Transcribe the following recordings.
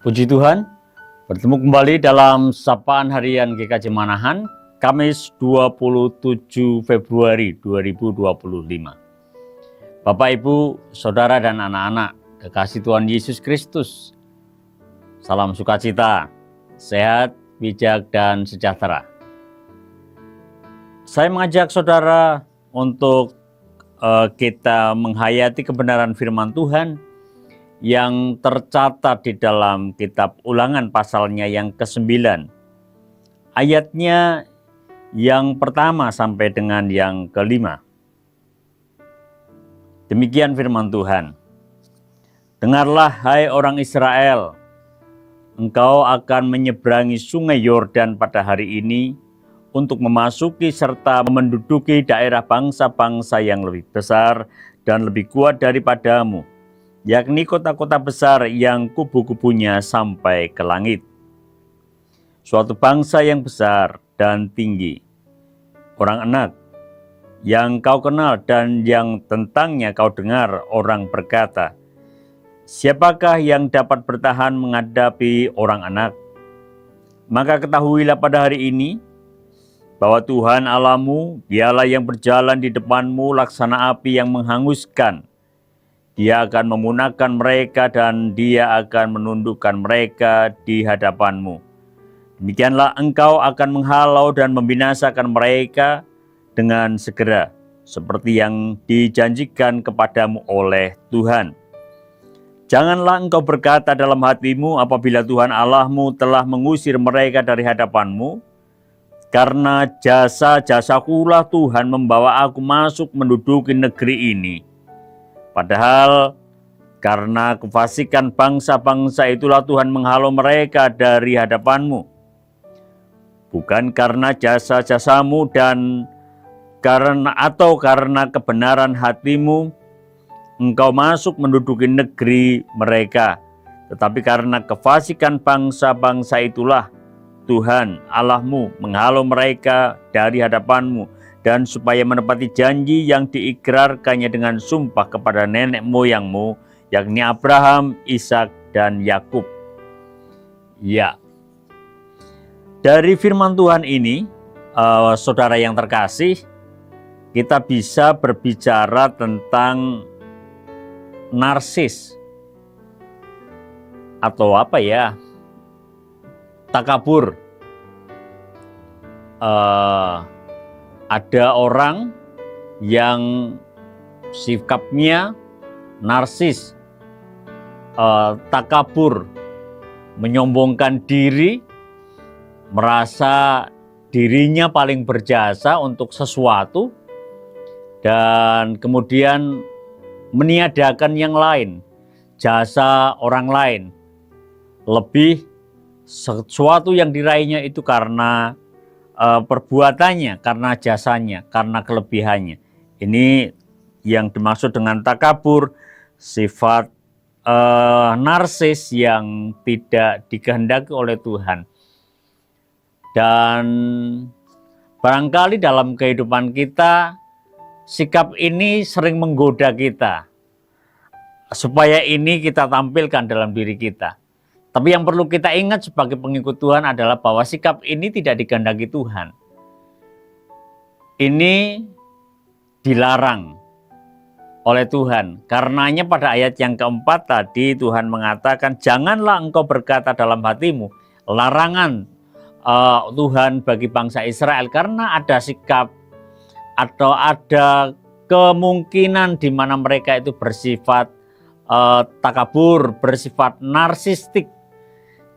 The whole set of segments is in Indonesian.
Puji Tuhan, bertemu kembali dalam Sapaan Harian GKJ Manahan, Kamis 27 Februari 2025. Bapak, Ibu, Saudara, dan anak-anak, kekasih Tuhan Yesus Kristus, salam sukacita, sehat, bijak, dan sejahtera. Saya mengajak saudara untuk kita menghayati kebenaran firman Tuhan yang tercatat di dalam kitab Ulangan pasalnya yang ke-9. Ayatnya yang pertama sampai dengan yang ke-5. Demikian firman Tuhan. Dengarlah hai orang Israel, engkau akan menyeberangi sungai Yordan pada hari ini untuk memasuki serta menduduki daerah bangsa-bangsa yang lebih besar dan lebih kuat daripadamu, yakni kota-kota besar yang kubu-kubunya sampai ke langit. Suatu bangsa yang besar dan tinggi, orang enak, yang kau kenal dan yang tentangnya kau dengar orang berkata, siapakah yang dapat bertahan menghadapi orang enak? Maka ketahuilah pada hari ini, bahwa Tuhan Allahmu, dialah yang berjalan di depanmu laksana api yang menghanguskan. Dia akan memunahkan mereka dan dia akan menundukkan mereka di hadapanmu. Demikianlah engkau akan menghalau dan membinasakan mereka dengan segera, seperti yang dijanjikan kepadamu oleh Tuhan. Janganlah engkau berkata dalam hatimu apabila Tuhan Allahmu telah mengusir mereka dari hadapanmu, karena jasa-jasakulah Tuhan membawa aku masuk menduduki negeri ini. Padahal karena kefasikan bangsa-bangsa itulah Tuhan menghalau mereka dari hadapanmu. Bukan karena jasa-jasamu dan karena kebenaran hatimu engkau masuk menduduki negeri mereka, tetapi karena kefasikan bangsa-bangsa itulah Tuhan Allahmu menghalau mereka dari hadapanmu, dan supaya menepati janji yang diikrarkannya dengan sumpah kepada nenek moyangmu, yakni Abraham, Ishak, dan Yakub. Ya, dari firman Tuhan ini, saudara yang terkasih, kita bisa berbicara tentang narsis atau takabur. Ada orang yang sikapnya narsis, takabur, menyombongkan diri, merasa dirinya paling berjasa untuk sesuatu, dan kemudian meniadakan yang lain, jasa orang lain. Lebih sesuatu yang diraihnya itu karena perbuatannya, karena jasanya, karena kelebihannya. Ini yang dimaksud dengan takabur, sifat narsis yang tidak dikehendaki oleh Tuhan. Dan barangkali dalam kehidupan kita, sikap ini sering menggoda kita, supaya ini kita tampilkan dalam diri kita. Tapi yang perlu kita ingat sebagai pengikut Tuhan adalah bahwa sikap ini tidak dikehendaki Tuhan. Ini dilarang oleh Tuhan. Karenanya pada ayat yang keempat tadi Tuhan mengatakan, janganlah engkau berkata dalam hatimu, larangan Tuhan bagi bangsa Israel, karena ada sikap atau ada kemungkinan di mana mereka itu bersifat takabur, bersifat narsistik.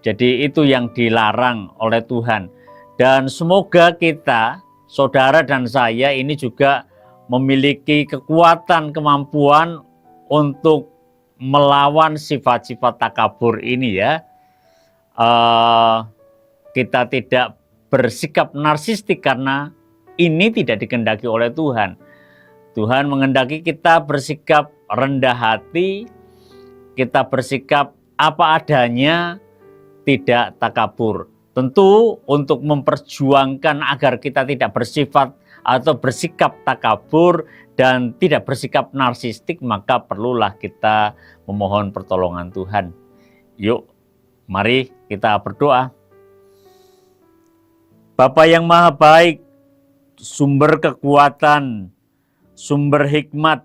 Jadi itu yang dilarang oleh Tuhan. Dan semoga kita, saudara dan saya ini juga memiliki kekuatan, kemampuan untuk melawan sifat-sifat takabur ini ya. Kita tidak bersikap narsistik karena ini tidak dikehendaki oleh Tuhan. Tuhan menghendaki kita bersikap rendah hati, kita bersikap apa adanya, tidak takabur. Tentu untuk memperjuangkan agar kita tidak bersifat atau bersikap takabur dan tidak bersikap narsistik, maka perlulah kita memohon pertolongan Tuhan. Yuk Mari kita berdoa. Bapa yang Maha Baik, sumber kekuatan, sumber hikmat,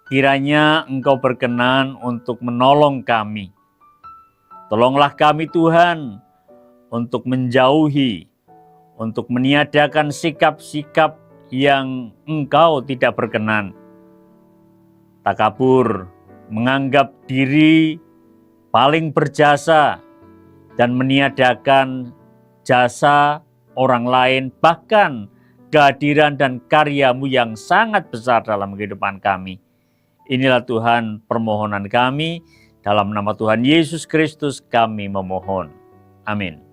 kiranya Engkau berkenan untuk menolong kami. Tolonglah kami Tuhan untuk menjauhi, untuk meniadakan sikap-sikap yang Engkau tidak berkenan. Takabur, menganggap diri paling berjasa, dan meniadakan jasa orang lain, bahkan kehadiran dan karya-Mu yang sangat besar dalam kehidupan kami. Inilah Tuhan permohonan kami, dalam nama Tuhan Yesus Kristus kami memohon. Amin.